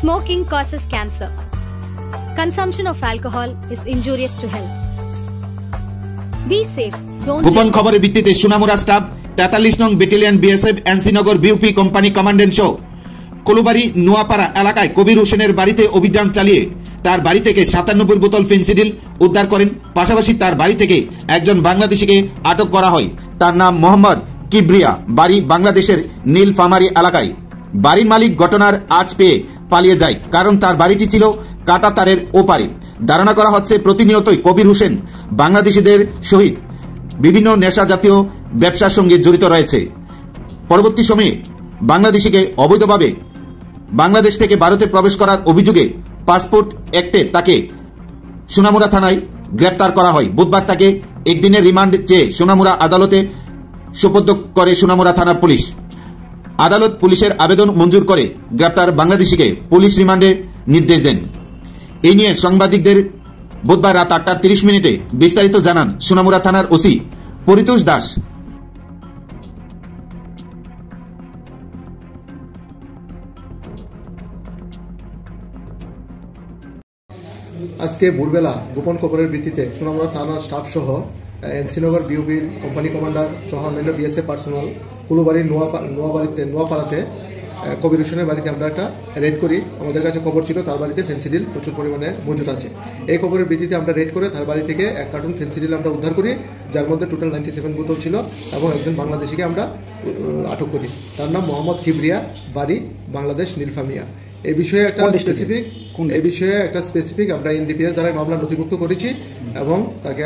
Smoking causes cancer. Consumption of alcohol is injurious to health. Be safe. Don't গোপন খবরের ভিত্তিতে Sonamura staff 43 নং battalion BSF NC Nagar বিউপি company commandant সহ কলুবাড়ি নোয়াপাড়া এলাকায় কবির হোসেনের বাড়িতে অভিযান চালিয়ে তার বাড়ি থেকে 97 বোতল ফেন্সিডিল উদ্ধার করেন। পাশাপাশি তার বাড়ি থেকে একজন বাংলাদেশিকে আটক করা হয়। তার নাম মোহাম্মদ কিবরিয়া, বাড়ি বাংলাদেশের নীলফামারী এলাকায়। বাড়ির মালিক ঘটনার আঁচ পেয়ে পালিয়ে যায়, কারণ তার বাড়িটি ছিল কাটা তারের ওপারে। ধারণা করা হচ্ছে প্রতিনিয়তই কবির হোসেন বাংলাদেশিদের সহিত বিভিন্ন নেশা জাতীয় ব্যবসার সঙ্গে জড়িত রয়েছে। পরবর্তী সময়ে বাংলাদেশিকে অবৈধভাবে বাংলাদেশ থেকে ভারতে প্রবেশ করার অভিযোগে পাসপোর্ট অ্যাক্টে তাকে সোনামুড়া থানায় গ্রেপ্তার করা হয়। বুধবার তাকে একদিনের রিমান্ড চেয়ে সোনামুড়া আদালতে সোপর্দ করে সোনামুড়া থানার পুলিশ। আদালত পুলিশের আবেদন মঞ্জুর করে গ্রেপ্তার বাংলাদেশিকে পুলিশ রিমান্ডের নির্দেশ দেন। এই নিয়ে সাংবাদিকদের বুধবার রাত 8:30 বিস্তারিত জানান সোনামুড়া থানার ওসি পরিতোষ দাস। আজকে ভোরবেলা গোপন খবরের ভিত্তিতে সোনামুড়া থানার স্টাফ সহ এনসিনগর বিউপির কোম্পানি কমান্ডার সহ অন্যান্য বিএসএফ পার্সোনাল কুলুবাড়ির নোয়াপাড়াতে কবির হোসেনের বাড়িতে আমরা একটা রেড করি। আমাদের কাছে খবর ছিল তার বাড়িতে ফেন্সিডিল প্রচুর পরিমাণে মজুদ আছে। এই খবরের ভিত্তিতে আমরা রেড করে তার বাড়ি থেকে 1 কার্টুন ফেন্সিডিল আমরা উদ্ধার করি, যার মধ্যে টোটাল 97 বোতল ছিল, এবং একজন বাংলাদেশিকে আমরা আটক করি। তার নাম মোহাম্মদ কিবরিয়া, বাড়ি বাংলাদেশ নীলফামিয়া। এই বিষয়ে একটা স্পেসিফিক আমরা এনডিপিএস দ্বারা মামলা নথিভুক্ত করেছি এবং তাকে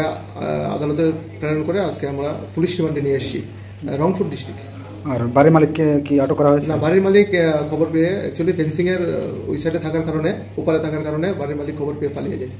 আদালতে প্রেরণ করে আজকে আমরা পুলিশ রিমান্ডে নিয়ে এসেছি রংপুর ডিস্ট্রিক্ট। আর বাড়ির মালিককে কি আটক করা হয়েছে? না, বাড়ির মালিক খবর পেয়ে অ্যাকচুয়ালি ফেন্সিং এর ওই সাইডে থাকার কারণে, ওপারে থাকার কারণে বাড়ির মালিক খবর পেয়ে পালিয়ে যায়।